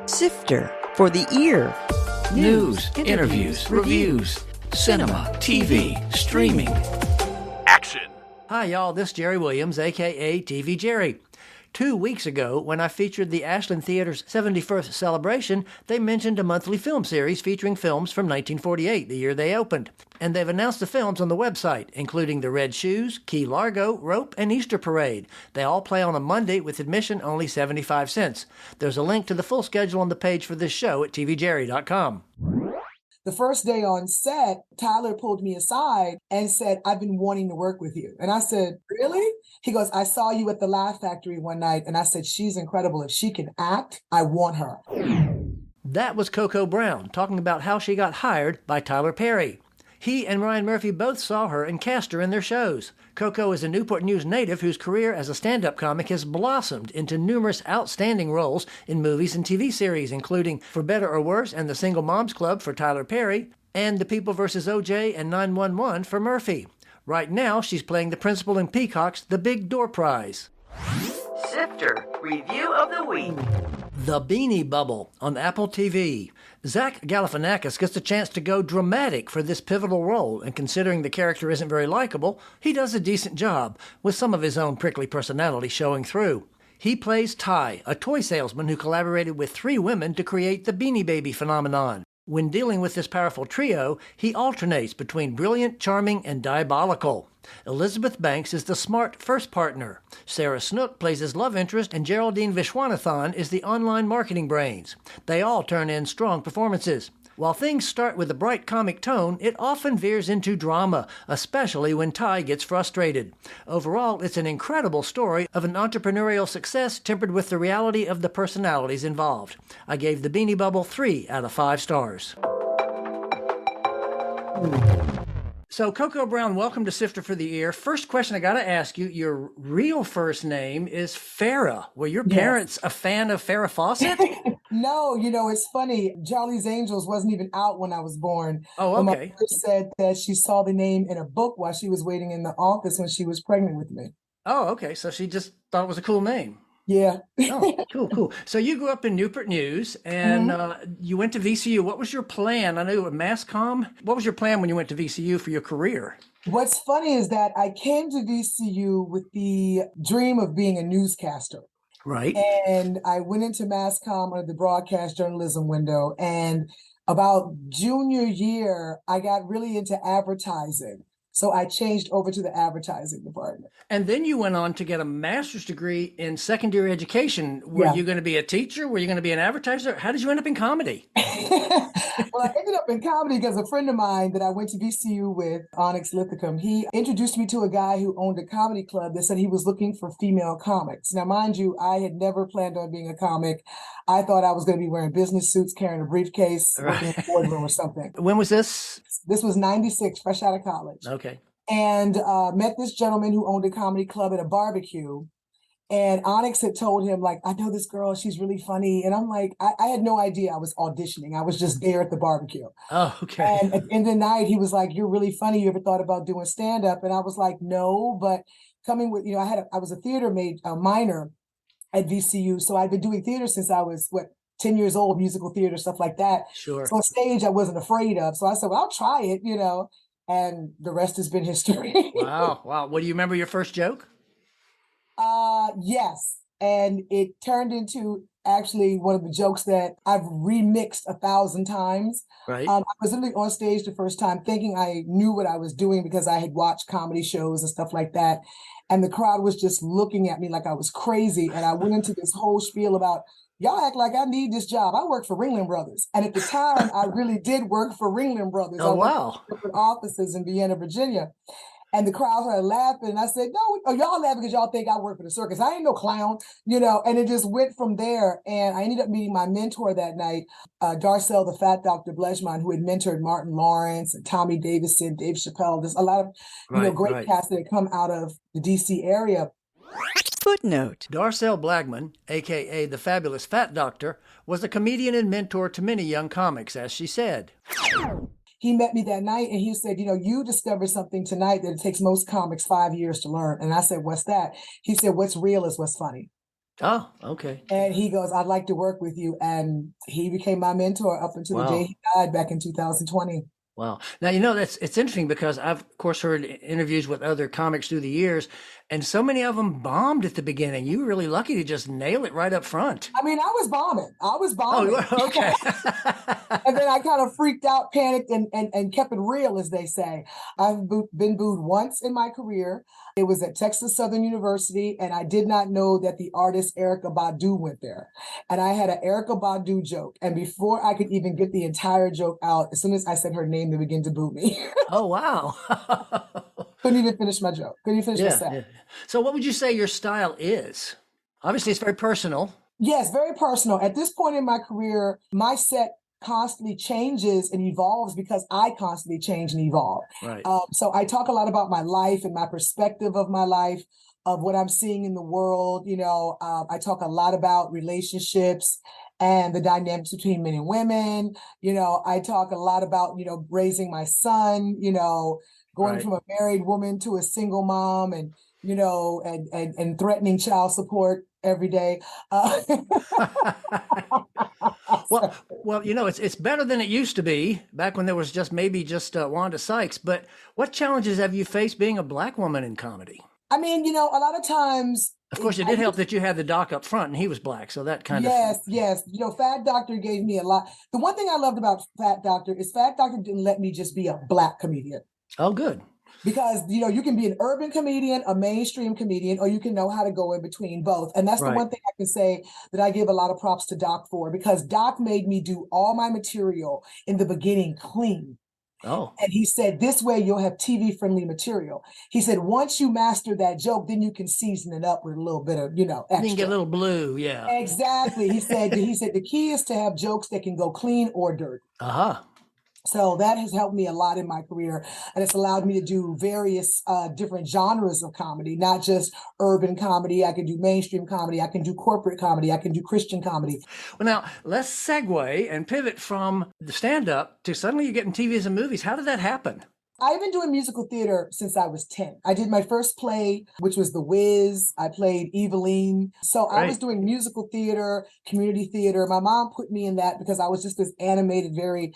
Sifter for the ear. News, interviews, reviews, cinema, TV, streaming. Action! Hi, y'all. This is Jerry Williams, a.k.a. TV Jerry. 2 weeks ago, when I featured the Ashland Theater's 71st celebration, they mentioned a monthly film series featuring films from 1948, the year they opened. And they've announced the films on the website, including The Red Shoes, Key Largo, Rope, and Easter Parade. They all play on a Monday with admission only 75 cents. There's a link to the full schedule on the page for this show at tvjerry.com. The first day on set, Tyler pulled me aside and said, "I've been wanting to work with you." And I said, "Really?" He goes, "I saw you at the Laugh Factory one night." And I said, "She's incredible. If she can act, I want her." That was Coco Brown talking about how she got hired by Tyler Perry. He and Ryan Murphy both saw her and cast her in their shows. Coco is a Newport News native whose career as a stand-up comic has blossomed into numerous outstanding roles in movies and TV series, including For Better or Worse and The Single Moms Club for Tyler Perry, and The People vs. O.J. and 911 for Murphy. Right now, she's playing the principal in Peacock's The Big Door Prize. Sifter Review of the Week. The Beanie Bubble on Apple TV. Zach Galifianakis gets a chance to go dramatic for this pivotal role, and considering the character isn't very likable, he does a decent job, with some of his own prickly personality showing through. He plays Ty, a toy salesman who collaborated with 3 women to create the Beanie Baby phenomenon. When dealing with this powerful trio, he alternates between brilliant, charming, and diabolical. Elizabeth Banks is the smart first partner. Sarah Snook plays his love interest, and Geraldine Vishwanathan is the online marketing brains. They all turn in strong performances. While things start with a bright comic tone, it often veers into drama, especially when Ty gets frustrated. Overall, it's an incredible story of an entrepreneurial success tempered with the reality of the personalities involved. I gave The Beanie Bubble 3 out of 5 stars. So, Coco Brown, welcome to Sifter for the Ear. First question I got to ask you, your real first name is Farrah. Were your parents a fan of Farrah Fawcett? No, it's funny. Charlie's Angels wasn't even out when I was born. Oh, okay. My mother said that she saw the name in a book while she was waiting in the office when she was pregnant with me. Oh, okay. So she just thought it was a cool name. Yeah. Oh, cool. So you grew up in Newport News, and you went to VCU. What was your plan? I know mass comm. What was your plan when you went to VCU for your career? What's funny is that I came to VCU with the dream of being a newscaster. Right. And I went into mass comm under the broadcast journalism window. And about junior year, I got really into advertising. So I changed over to the advertising department. And then you went on to get a master's degree in secondary education. Were you going to be a teacher? Were you going to be an advertiser? How did you end up in comedy? Well, I ended up in comedy because a friend of mine that I went to VCU with, Onyx Lithicum, he introduced me to a guy who owned a comedy club that said he was looking for female comics. Now, mind you, I had never planned on being a comic. I thought I was going to be wearing business suits, carrying a briefcase, working in a boardroom or something. When was this? This was 96, fresh out of college. Okay. And met this gentleman who owned a comedy club at a barbecue. And Onyx had told him, like, "I know this girl, she's really funny." And I'm like, I had no idea I was auditioning. I was just there at the barbecue. Oh, okay. And at the end of the night, he was like, "You're really funny. You ever thought about doing stand-up?" And I was like, "No," but coming with, I was a theater minor at VCU. So I'd been doing theater since I was, 10 years old, musical theater, stuff like that. Sure. So on stage, I wasn't afraid of. So I said, "Well, I'll try it," and the rest has been history. Wow. What do you remember your first joke? Yes. And it turned into actually one of the jokes that I've remixed 1,000 times. Right. I was literally on stage the first time thinking I knew what I was doing because I had watched comedy shows and stuff like that. And the crowd was just looking at me like I was crazy. And I went into this whole spiel about, "Y'all act like I need this job. I work for Ringling Brothers." And at the time, I really did work for Ringling Brothers. Oh, I worked wow. in different offices in Vienna, Virginia. And the crowd started laughing. And I said, "No, y'all laughing because y'all think I work for the circus. I ain't no clown," and it just went from there. And I ended up meeting my mentor that night, Darcel, the Fat Dr. Bleshman, who had mentored Martin Lawrence and Tommy Davidson, Dave Chappelle. There's a lot of, great cast that had come out of the DC area. Footnote. Darcel Blagman, a.k.a. the Fabulous Fat Doctor, was a comedian and mentor to many young comics, as she said. He met me that night and he said, "You discovered something tonight that it takes most comics 5 years to learn." And I said, "What's that?" He said, "What's real is what's funny." Oh, okay. And he goes, I'd like to work with you. And he became my mentor up until the day Wow. he died back in 2020. Wow. Now, it's interesting because I've, of course, heard interviews with other comics through the years, and so many of them bombed at the beginning. You were really lucky to just nail it right up front. I mean, I was bombing. Oh, you were? Okay. And then I kind of freaked out, panicked, and kept it real, as they say. Been booed once in my career. It was at Texas Southern University, and I did not know that the artist Erykah Badu went there. And I had an Erykah Badu joke, and before I could even get the entire joke out, as soon as I said her name, they began to boo me. Oh, wow. Couldn't even finish my joke. Couldn't even finish my set. Yeah. So, what would you say your style is? Obviously, it's very personal. Yes, very personal. At this point in my career, my set constantly changes and evolves because I constantly change and evolve. Right. So I talk a lot about my life and my perspective of my life, of what I'm seeing in the world. I talk a lot about relationships and the dynamics between men and women. I talk a lot about, raising my son, going Right. from a married woman to a single mom, and and threatening child support every day. Well, it's better than it used to be back when there was just Wanda Sykes. But what challenges have you faced being a Black woman in comedy? I mean, a lot of times. Of course, it did help that you had the doc up front and he was Black, so that kind of. Yes. Fat Doctor gave me a lot. The one thing I loved about Fat Doctor is Fat Doctor didn't let me just be a Black comedian. Oh, good. Because, you can be an urban comedian, a mainstream comedian, or you can know how to go in between both. And that's the one thing I can say that I give a lot of props to Doc for, because Doc made me do all my material in the beginning clean. Oh. And he said, this way you'll have TV friendly material. He said, once you master that joke, then you can season it up with a little bit of, extra. You can get a little blue, yeah. Exactly. He said the key is to have jokes that can go clean or dirty. Uh-huh. So that has helped me a lot in my career, and it's allowed me to do various different genres of comedy, not just urban comedy. I can do mainstream comedy. I can do corporate comedy. I can do Christian comedy. Well, now let's segue and pivot from the stand-up to suddenly you're getting TVs and movies. How did that happen? I've been doing musical theater since I was 10. I did my first play, which was The Wiz. I played Eveline. So I was doing musical theater, community theater. My mom put me in that because I was just this animated, very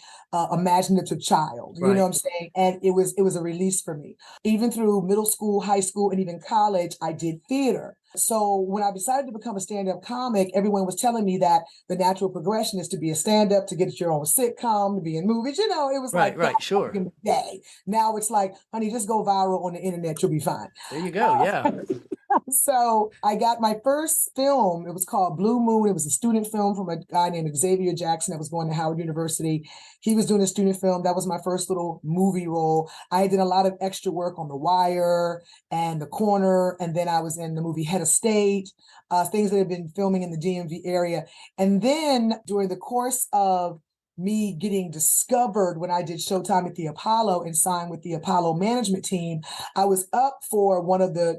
imaginative child. You know what I'm saying? And it was a release for me. Even through middle school, high school, and even college, I did theater. So when I decided to become a stand-up comic, everyone was telling me that the natural progression is to be a stand-up, to get your own sitcom, to be in movies. It was right, sure. In the day. Now it's like, honey, just go viral on the internet, you'll be fine. There you go, yeah. So I got my first film. It was called Blue Moon. It was a student film from a guy named Xavier Jackson that was going to Howard University. He was doing a student film. That was my first little movie role. I did a lot of extra work on The Wire and The Corner. And then I was in the movie Head of State, things that had been filming in the DMV area. And then during the course of me getting discovered when I did Showtime at the Apollo and signed with the Apollo management team, I was up for one of the,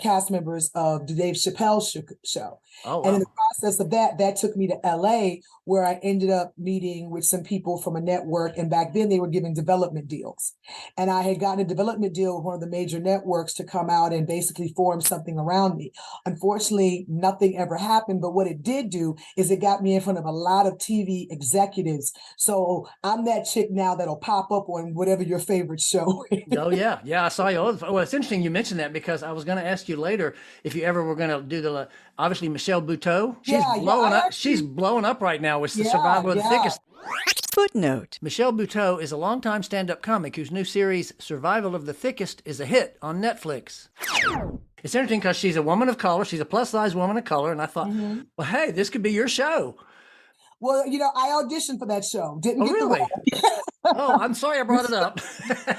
cast members of the Dave Chappelle show. Oh, wow. And in the process of that took me to LA, where I ended up meeting with some people from a network. And back then they were giving development deals. And I had gotten a development deal with one of the major networks to come out and basically form something around me. Unfortunately, nothing ever happened. But what it did do is it got me in front of a lot of TV executives. So I'm that chick now that'll pop up on whatever your favorite show is. Oh, yeah. Yeah, I saw you. Well, it's interesting you mentioned that because I was going to ask you later if you ever were going to do obviously Michelle Buteau. She's blowing up right now with the Survival of the Thickest. Footnote. Michelle Buteau is a longtime stand-up comic whose new series, Survival of the Thickest, is a hit on Netflix. It's interesting because she's a woman of color. She's a plus-size woman of color. And I thought, well, hey, this could be your show. Well, I auditioned for that show. Didn't get really? Oh, I'm sorry I brought it up.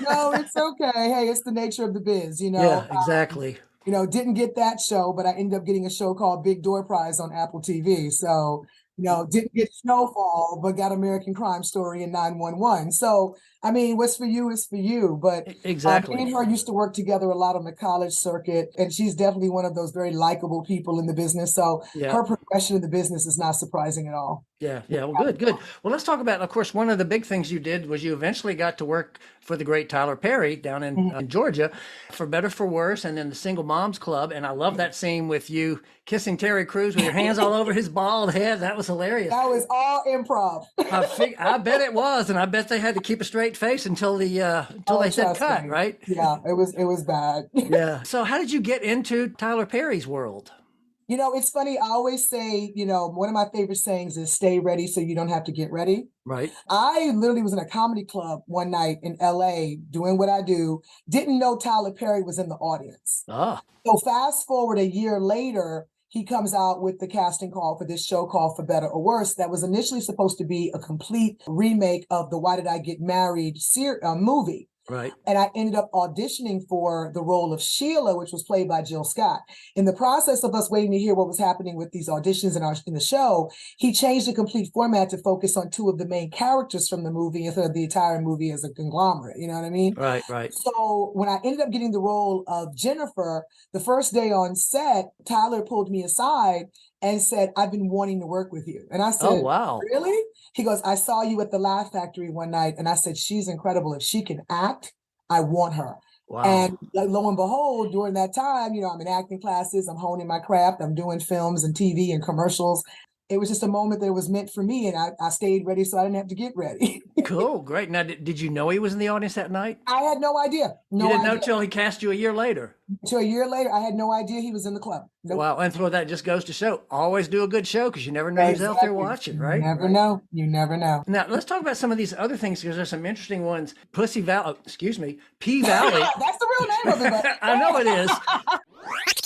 No, it's okay. Hey, it's the nature of the biz, Yeah, exactly. Didn't get that show, but I ended up getting a show called Big Door Prize on Apple TV. So, Didn't get Snowfall, but got American Crime Story and 911. So, I mean, what's for you is for you. But me Exactly. and her used to work together a lot on the college circuit, and she's definitely one of those very likable people in the business. So Yeah. her progression in the business is not surprising at all. Yeah, yeah. Well, good, good. Well, let's talk about, of course, one of the big things you did was you eventually got to work for the great Tyler Perry down in Mhm. Georgia, for better for worse, and then the Single Moms Club. And I love that scene with you kissing Terry Crews with your hands all over his bald head. That was hilarious. That was all improv. I bet it was, and I bet they had to keep a straight face until they said Trust cut, me. right? Yeah, it was bad. Yeah. So, how did you get into Tyler Perry's world? It's funny. I always say, one of my favorite sayings is stay ready so you don't have to get ready. Right. I literally was in a comedy club one night in LA doing what I do, didn't know Tyler Perry was in the audience. Ah, So fast forward a year later, he comes out with the casting call for this show called For Better or Worse that was initially supposed to be a complete remake of the Why Did I Get Married movie. right. And I ended up auditioning for the role of Sheila, which was played by Jill Scott. In the process of us waiting to hear what was happening with these auditions in the show, he changed the complete format to focus on two of the main characters from the movie instead of the entire movie as a conglomerate. You know what I mean? Right, right. So when I ended up getting the role of Jennifer, the first day on set, Tyler pulled me aside and said, I've been wanting to work with you. And I Oh, said, wow. really? He goes, I saw you at the Laugh Factory one night. And I said, she's incredible. If she can act, I want her. Wow. And lo and behold, during that time, I'm in acting classes, I'm honing my craft, I'm doing films and TV and commercials. It was just a moment that was meant for me, and I stayed ready so I didn't have to get ready. Cool, great. Now, did you know he was in the audience that night? I had no idea. You didn't know till he cast you a year later. Until a year later, I had no idea he was in the club. Nope. Wow, and so that just goes to show, always do a good show because you never know who's out there watching, right? You never know. You never know. Now, let's talk about some of these other things because there's some interesting ones. P Valley. That's the real name of it. I know it is.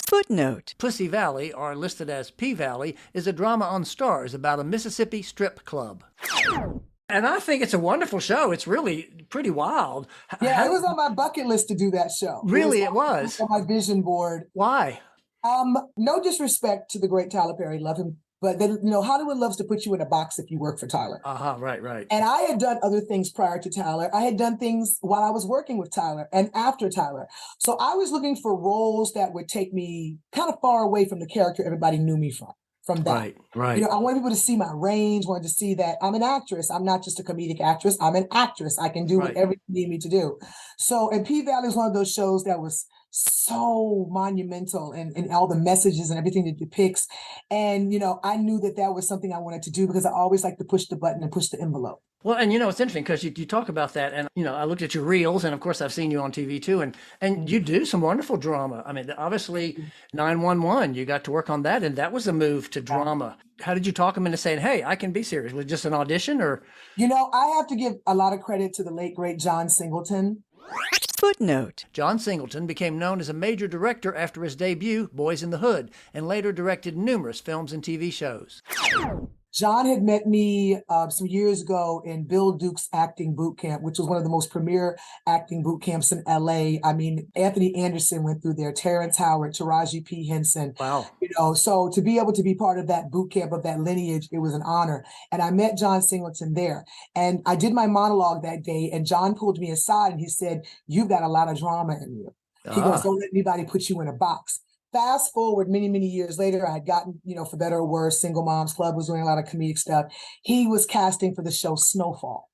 Footnote. Pussy Valley, or listed as P Valley, is a drama on Stars about a Mississippi strip club. And I think it's a wonderful show. It's really pretty wild. Yeah, it was on my bucket list to do that show. Really, it was. On my vision board. Why? No disrespect to the great Tyler Perry, love him. But Hollywood loves to put you in a box if you work for Tyler. Right, right. And I had done other things prior to Tyler. I had done things while I was working with Tyler and after Tyler. So I was looking for roles that would take me kind of far away from the character everybody knew me from that. Right, right. I wanted people to see my range, wanted to see that I'm an actress. I'm not just a comedic actress. I'm an actress. I can do whatever you need me to do. So, and P Valley is one of those shows that was so monumental and all the messages and everything it depicts. And, I knew that was something I wanted to do because I always like to push the button and push the envelope. Well, and it's interesting because you talk about that, and I looked at your reels, and of course I've seen you on TV too, and you do some wonderful drama. I mean, obviously 911, you got to work on that, and that was a move to drama. How did you talk him into saying, "Hey, I can be serious"? Was it just an audition, or? I have to give a lot of credit to the late great John Singleton. Footnote. John Singleton became known as a major director after his debut, Boys in the Hood, and later directed numerous films and TV shows. John had met me some years ago in Bill Duke's acting boot camp, which was one of the most premier acting boot camps in LA. I mean, Anthony Anderson went through there, Terrence Howard, Taraji P. Henson. Wow. So to be able to be part of that boot camp, of that lineage, it was an honor. And I met John Singleton there. And I did my monologue that day, and John pulled me aside and he said, "You've got a lot of drama in you." He goes, "Don't let anybody put you in a box." Fast forward many, many years later, I had gotten, For Better or Worse, Single Moms Club, was doing a lot of comedic stuff. He was casting for the show Snowfall.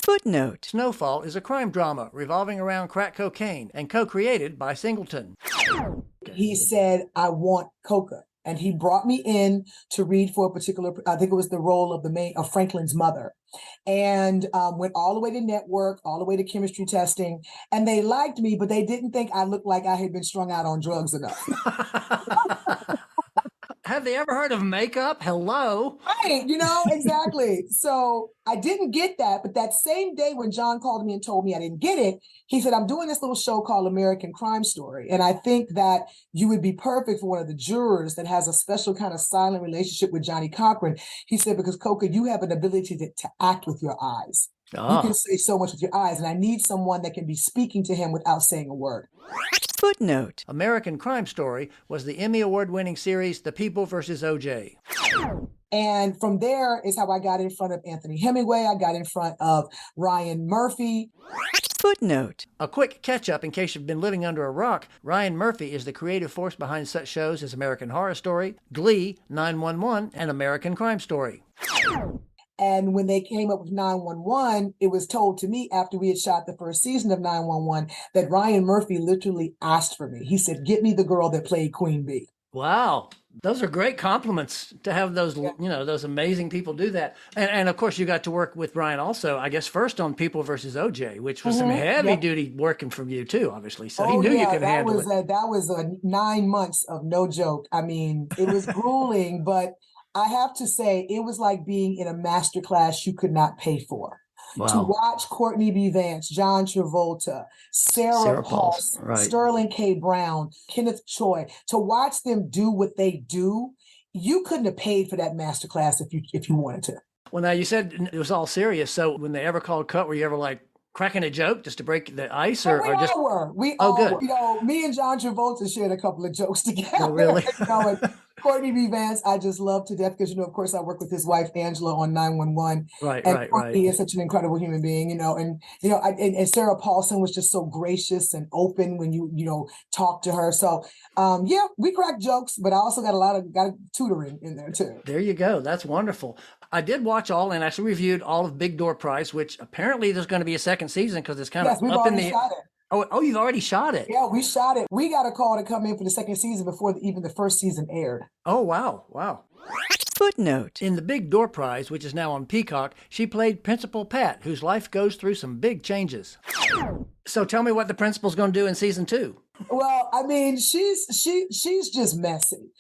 Footnote. Snowfall is a crime drama revolving around crack cocaine and co-created by Singleton. He said, "I want coca." And he brought me in to read for a particular, I think it was the role of Franklin's mother. And went all the way to network, all the way to chemistry testing. And they liked me, but they didn't think I looked like I had been strung out on drugs enough. Have they ever heard of makeup? Hello. Right, exactly. So I didn't get that. But that same day when John called me and told me I didn't get it, he said, "I'm doing this little show called American Crime Story. And I think that you would be perfect for one of the jurors that has a special kind of silent relationship with Johnny Cochran." He said, "Because Coca, you have an ability to act with your eyes. You can say so much with your eyes. And I need someone that can be speaking to him without saying a word." Footnote. American Crime Story was the Emmy Award-winning series The People vs. O.J. And from there is how I got in front of Anthony Hemingway. I got in front of Ryan Murphy. Footnote. A quick catch-up in case you've been living under a rock. Ryan Murphy is the creative force behind such shows as American Horror Story, Glee, 911, and American Crime Story. And when they came up with 911, it was told to me after we had shot the first season of 911 that Ryan Murphy literally asked for me. He said, "Get me the girl that played Queen Bee." Wow. Those are great compliments to have those, those amazing people do that. And of course, you got to work with Brian also, I guess, first on People versus OJ, which was some heavy duty working from you too, obviously. So he knew you could handle it. That was 9 months of no joke. I mean, it was grueling, but I have to say it was like being in a master class you could not pay for. Wow. To watch Courtney B. Vance, John Travolta, Sarah Paulson, right. Sterling K. Brown, Kenneth Choi, to watch them do what they do, you couldn't have paid for that masterclass if you wanted to. Well, now you said it was all serious. So when they ever called cut, were you ever like cracking a joke just to break the ice, or just? We all were. Me and John Travolta shared a couple of jokes together. Oh, really? And Courtney B. Vance, I just love to death because, of course, I work with his wife, Angela, on 911. Right. Courtney is such an incredible human being, and Sarah Paulson was just so gracious and open when you talk to her. So, we crack jokes, but I also got a lot of tutoring in there, too. There you go. That's wonderful. I did watch all and actually reviewed all of Big Door Prize, which apparently there's going to be a second season because it's kind of we've up in already the. Shot it. Oh, you've already shot it. Yeah, we shot it. We got a call to come in for the second season before even the first season aired. Oh, wow. Footnote. In the Big Door Prize, which is now on Peacock, she played Principal Pat, whose life goes through some big changes. So tell me what the principal's going to do in season 2. Well, I mean, she's just messy.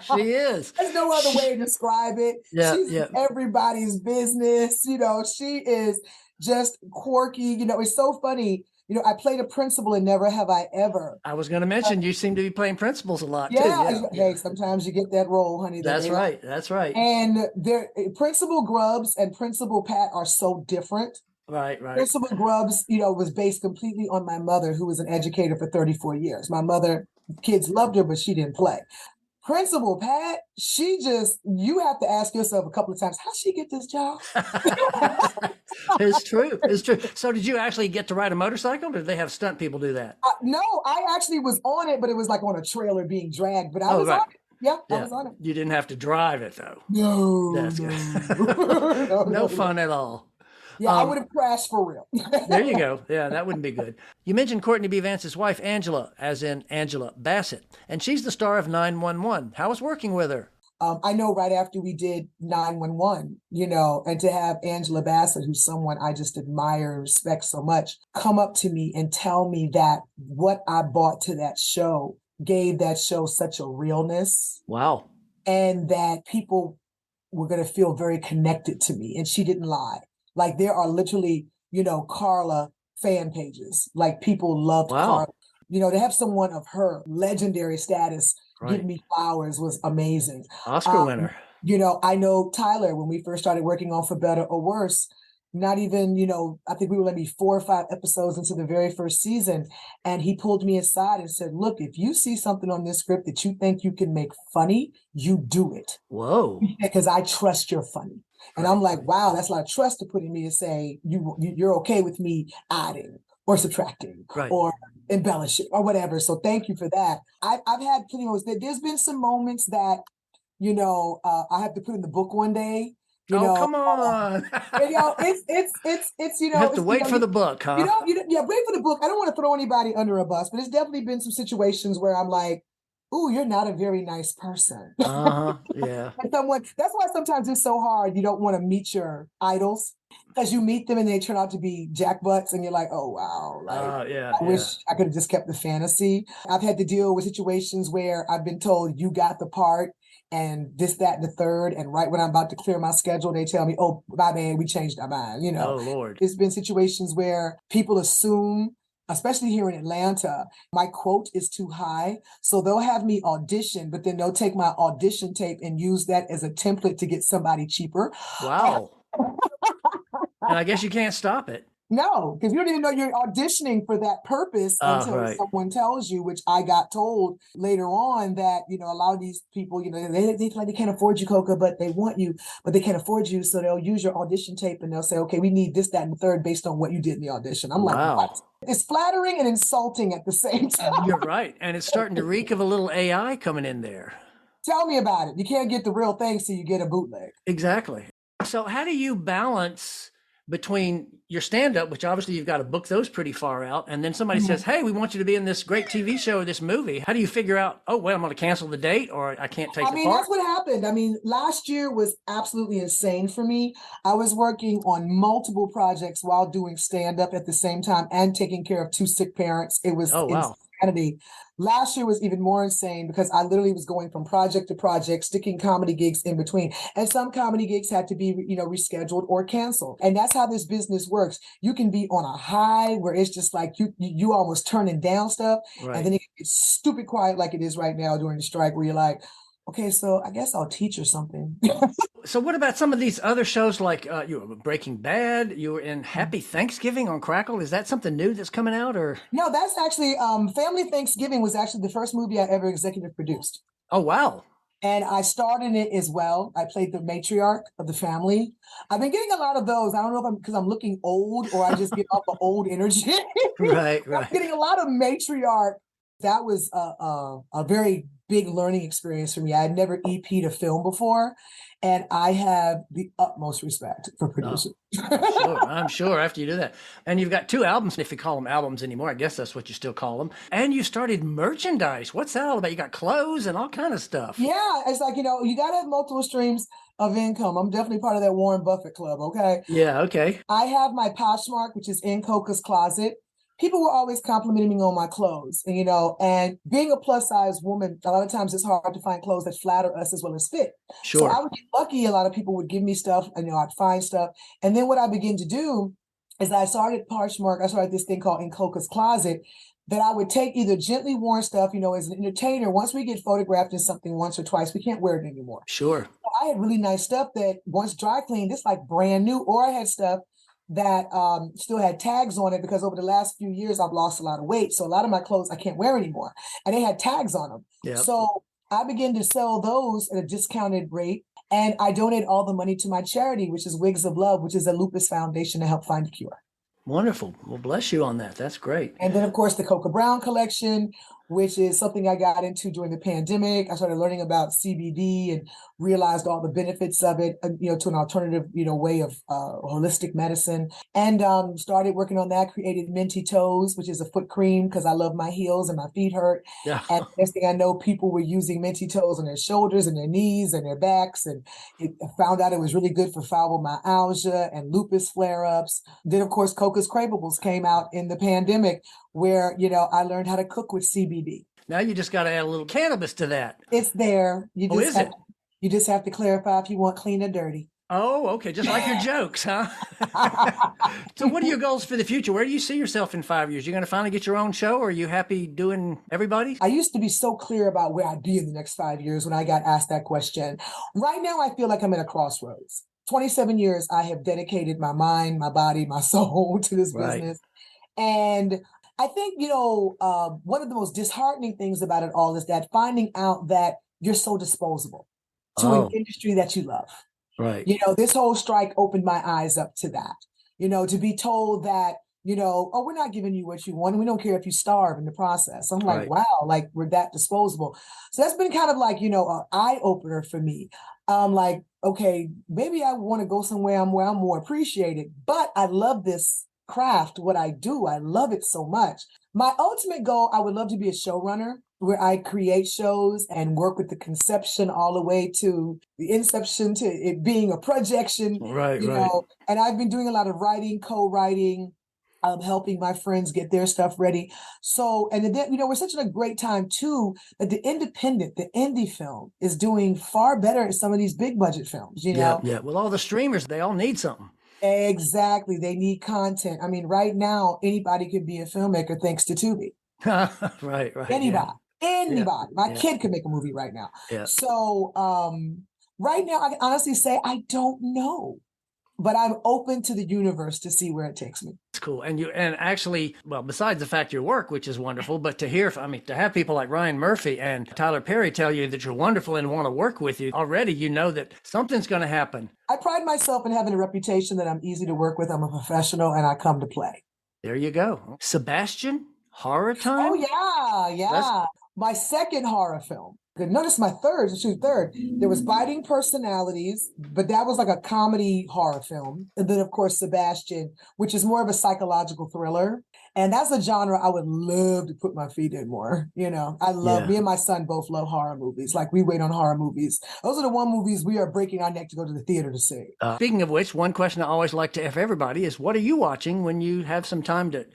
She is. There's no other way to describe it. She's everybody's business. She is just quirky. It's so funny. I played a principal in Never Have I Ever. I was going to mention you seem to be playing principals a lot too. Hey, sometimes you get that role, honey. That's right. And Principal Grubbs and Principal Pat are so different. Right. Principal Grubbs, was based completely on my mother, who was an educator for 34 years. My mother, kids loved her, but she didn't play. Principal Pat, you have to ask yourself a couple of times, how'd she get this job? It's true. So did you actually get to ride a motorcycle, or did they have stunt people do that? No, I actually was on it, but it was like on a trailer being dragged, but I was on it. Yeah, I was on it. You didn't have to drive it, though. No. That's good. No fun at all. Yeah, I would have crashed for real. There you go. Yeah, that wouldn't be good. You mentioned Courtney B. Vance's wife, Angela, as in Angela Bassett, and she's the star of 911. How was working with her? I know right after we did 911, and to have Angela Bassett, who's someone I just admire and respect so much, come up to me and tell me that what I brought to that show gave that show such a realness. Wow. And that people were going to feel very connected to me. And she didn't lie. Like there are literally, Carla fan pages. Like people loved Carla. To have someone of her legendary status give me flowers was amazing. Oscar winner. I know Tyler, when we first started working on For Better or Worse, not even, I think we were maybe 4 or 5 episodes into the very first season. And he pulled me aside and said, look, if you see something on this script that you think you can make funny, you do it. Whoa. Because I trust you're funny. And I'm like, wow, that's a lot of trust to put in me to say, you're okay with me adding or subtracting or embellishing or whatever. So thank you for that. I've had plenty of those. There's been some moments that, I have to put in the book one day. Come on. It's you have to wait for the book, huh? Wait for the book. I don't want to throw anybody under a bus, but it's definitely been some situations where I'm like, ooh, you're not a very nice person. Yeah. And that's why sometimes it's so hard. You don't want to meet your idols because you meet them and they turn out to be jackbutts and you're like, oh, wow. I wish I could have just kept the fantasy. I've had to deal with situations where I've been told you got the part and this, that, and the third. And right when I'm about to clear my schedule, they tell me, oh, my man, we changed our mind. Oh, Lord. There's been situations where people assume, especially here in Atlanta, my quote is too high. So they'll have me audition, but then they'll take my audition tape and use that as a template to get somebody cheaper. Wow. And I guess you can't stop it. No, because you don't even know you're auditioning for that purpose Oh, until right. someone tells you, which I got told later on that, a lot of these people, they feel like they can't afford you, Coca, but they want you, but they can't afford you. So they'll use your audition tape and they'll say, okay, we need this, that, and the third based on what you did in the audition. I'm like, what? Wow. It's flattering and insulting at the same time. You're right. And it's starting to reek of a little AI coming in there. Tell me about it. You can't get the real thing till you get a bootleg. Exactly. So, how do you balance between your stand up, which obviously you've got to book those pretty far out, and then somebody says, hey, we want you to be in this great TV show or this movie? How do you figure out, oh, well, I'm going to cancel the date or I can't take the part? That's what happened. Last year was absolutely insane for me. I was working on multiple projects while doing stand up at the same time and taking care of two sick parents. It was Oh, wow. insanity. Last year was even more insane because I literally was going from project to project, sticking comedy gigs in between. And some comedy gigs had to be, rescheduled or canceled. And that's how this business works. You can be on a high where it's just like you almost turning down stuff. Right. And then it gets stupid quiet like it is right now during the strike where you're like, okay, so I guess I'll teach or something. So what about some of these other shows like you were Breaking Bad, you were in Happy Thanksgiving on Crackle? Is that something new that's coming out or? No, that's actually Family Thanksgiving was actually the first movie I ever executive produced. Oh, wow. And I starred in it as well. I played the matriarch of the family. I've been getting a lot of those. I don't know if because I'm looking old or I just get off the old energy. Right. I'm getting a lot of matriarch. That was a very big learning experience for me. I had never EP'd a film before, and I have the utmost respect for producers. I'm sure after you do that. And you've got 2 albums, if you call them albums anymore. I guess that's what you still call them. And you started merchandise. What's that all about? You got clothes and all kind of stuff. Yeah, it's like, you got to have multiple streams of income. I'm definitely part of that Warren Buffett club, okay? Yeah, okay. I have my Poshmark, which is in Coca's closet. People were always complimenting me on my clothes, and being a plus size woman, a lot of times it's hard to find clothes that flatter us as well as fit. Sure. So I would get lucky. A lot of people would give me stuff, and I'd find stuff. And then what I began to do is I started Poshmark. I started this thing called In Coca's Closet that I would take either gently worn stuff, as an entertainer. Once we get photographed in something once or twice, we can't wear it anymore. Sure. So I had really nice stuff that once dry cleaned, it's like brand new, or I had stuff that still had tags on it because over the last few years, I've lost a lot of weight. So a lot of my clothes I can't wear anymore. And they had tags on them. Yep. So I began to sell those at a discounted rate. And I donate all the money to my charity, which is Wigs of Love, which is a lupus foundation to help find a cure. Wonderful. Well, bless you on that. That's great. And then, of course, the Coca Brown collection, which is something I got into during the pandemic. I started learning about CBD and realized all the benefits of it, to an alternative, way of holistic medicine. And started working on that, created Minty Toes, which is a foot cream because I love my heels and my feet hurt. Yeah. And next thing I know, people were using Minty Toes on their shoulders and their knees and their backs. And I found out it was really good for fibromyalgia and lupus flare-ups. Then, of course, Coca's Craveables came out in the pandemic, where, I learned how to cook with CBD. Now you just got to add a little cannabis to that. It's there. You just have to clarify if you want clean or dirty. Oh, okay. Just like your jokes, huh? So what are your goals for the future? Where do you see yourself in 5 years? You're going to finally get your own show, or are you happy doing everybody? I used to be so clear about where I'd be in the next 5 years when I got asked that question. Right now, I feel like I'm at a crossroads. 27 years, I have dedicated my mind, my body, my soul to this business. And I think, one of the most disheartening things about it all is that finding out that you're so disposable to an industry that you love. Right. This whole strike opened my eyes up to that, to be told that, oh, we're not giving you what you want. And we don't care if you starve in the process. I'm like, wow, like we're that disposable. So that's been kind of like, an eye opener for me. Like, okay, maybe I want to go somewhere where I'm more appreciated, but I love this craft, what I do. I love it so much. My ultimate goal, I would love to be a showrunner where I create shows and work with the conception all the way to the inception to it being a projection. Right. And I've been doing a lot of writing, co-writing, helping my friends get their stuff ready. So, and then, we're such a great time too, that the indie film is doing far better than some of these big budget films, Yeah. Well, all the streamers, they all need something. Exactly. They need content. Right now, anybody could be a filmmaker thanks to Tubi. Right. Anybody. Yeah. Anybody. My kid could make a movie right now. Yeah. So right now, I can honestly say I don't know. but I'm open to the universe to see where it takes me. It's cool. And actually, well, besides the fact your work, which is wonderful, but to have people like Ryan Murphy and Tyler Perry tell you that you're wonderful and want to work with you, already you know that something's going to happen. I pride myself in having a reputation that I'm easy to work with. I'm a professional and I come to play. There you go. Sebastian, horror time? Oh, yeah. My second horror film. No, this is my third. There was Biting Personalities, but that was like a comedy horror film. And then, of course, Sebastian, which is more of a psychological thriller. And that's a genre I would love to put my feet in more. Me and my son both love horror movies. Like, we wait on horror movies. Those are the one movies we are breaking our neck to go to the theater to see. Speaking of which, one question I always like to ask everybody is, what are you watching when you have some time to,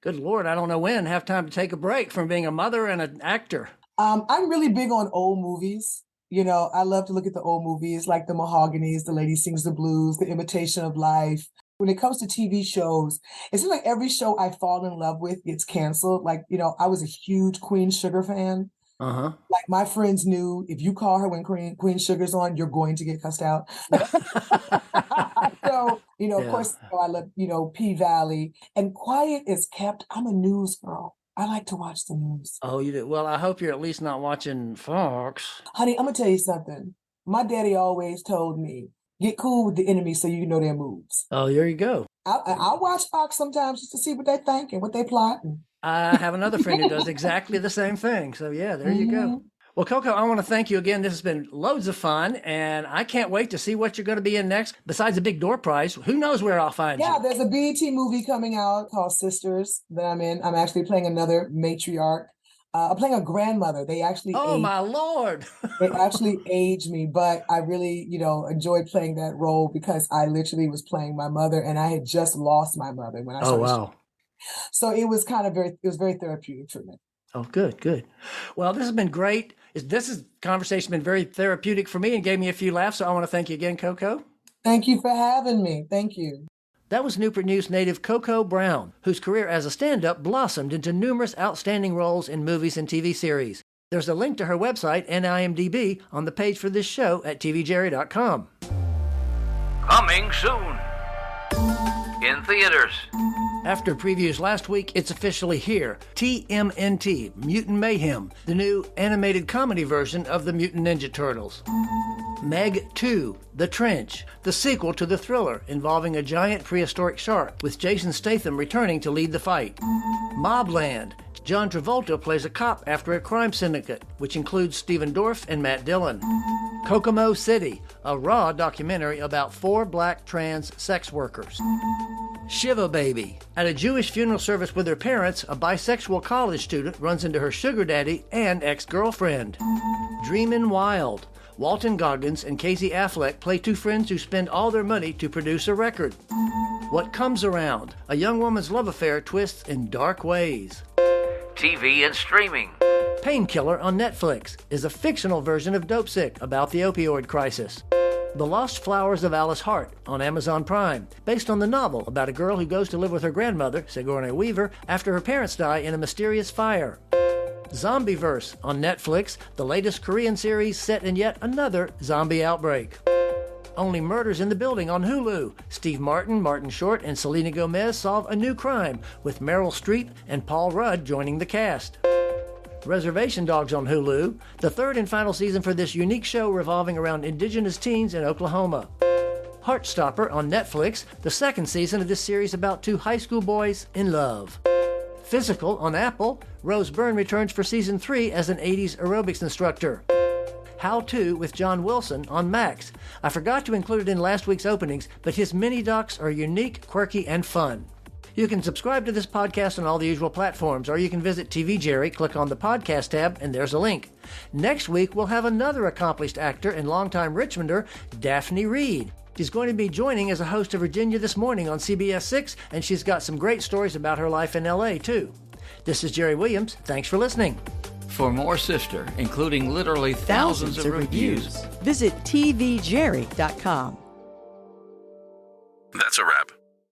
good Lord, I don't know when, have time to take a break from being a mother and an actor? I'm really big on old movies. I love to look at the old movies like The Mahoganies, The Lady Sings the Blues, The Imitation of Life. When it comes to TV shows, it seems like every show I fall in love with gets canceled. Like, I was a huge Queen Sugar fan. Uh-huh. Like, my friends knew if you call her when Queen Sugar's on, you're going to get cussed out. So, of course, I love, P-Valley. And Quiet is Kept. I'm a news girl. I like to watch the news. Oh, you do? Well, I hope you're at least not watching Fox. Honey, I'm going to tell you something. My daddy always told me, get cool with the enemy so you know their moves. Oh, there you go. I watch Fox sometimes just to see what they're thinking, what they're plotting. I have another friend who does exactly the same thing. So, yeah, there you go. Well, Coco, I want to thank you again. This has been loads of fun, and I can't wait to see what you're going to be in next. Besides the big door prize, who knows where I'll find you? Yeah, there's a BET movie coming out called Sisters that I'm in. I'm actually playing another matriarch. I'm playing a grandmother. They actually my Lord. They actually aged me, but I really, enjoyed playing that role because I literally was playing my mother, and I had just lost my mother when I started. Oh, wow. So it was very therapeutic for me. Oh, good. Well, this has been great. This conversation has been very therapeutic for me and gave me a few laughs. So I want to thank you again, Coco. Thank you for having me. Thank you. That was Newport News native Coco Brown, whose career as a stand-up blossomed into numerous outstanding roles in movies and TV series. There's a link to her website and IMDb on the page for this show at tvjerry.com. Coming soon. In theaters. After previews last week, it's officially here. TMNT, Mutant Mayhem, the new animated comedy version of the Mutant Ninja Turtles. Meg 2, The Trench, the sequel to the thriller involving a giant prehistoric shark, with Jason Statham returning to lead the fight. Mobland, John Travolta plays a cop after a crime syndicate, which includes Stephen Dorff and Matt Dillon. Kokomo City, a raw documentary about 4 black trans sex workers. Shiva Baby. At a Jewish funeral service with her parents, a bisexual college student runs into her sugar daddy and ex-girlfriend. Dreamin' Wild. Walton Goggins and Casey Affleck play 2 friends who spend all their money to produce a record. What Comes Around. A young woman's love affair twists in dark ways. TV and streaming. Painkiller on Netflix is a fictional version of Dopesick about the opioid crisis. The Lost Flowers of Alice Hart on Amazon Prime, based on the novel about a girl who goes to live with her grandmother, Sigourney Weaver, after her parents die in a mysterious fire. Zombieverse on Netflix, the latest Korean series set in yet another zombie outbreak. Only Murders in the Building on Hulu. Steve Martin, Martin Short, and Selena Gomez solve a new crime, with Meryl Streep and Paul Rudd joining the cast. Reservation Dogs on Hulu, the 3rd and final season for this unique show revolving around indigenous teens in Oklahoma. Heartstopper on Netflix, the 2nd season of this series about 2 high school boys in love. Physical on Apple, Rose Byrne returns for season 3 as an 80s aerobics instructor. How To with John Wilson on Max. I forgot to include it in last week's openings, but his mini-docs are unique, quirky, and fun. You can subscribe to this podcast on all the usual platforms, or you can visit TV Jerry, click on the podcast tab, and there's a link. Next week, we'll have another accomplished actor and longtime Richmonder, Daphne Reed. She's going to be joining as a host of Virginia This Morning on CBS 6, and she's got some great stories about her life in L.A., too. This is Jerry Williams. Thanks for listening. For more Sister, including literally thousands of reviews, visit tvjerry.com. That's a wrap.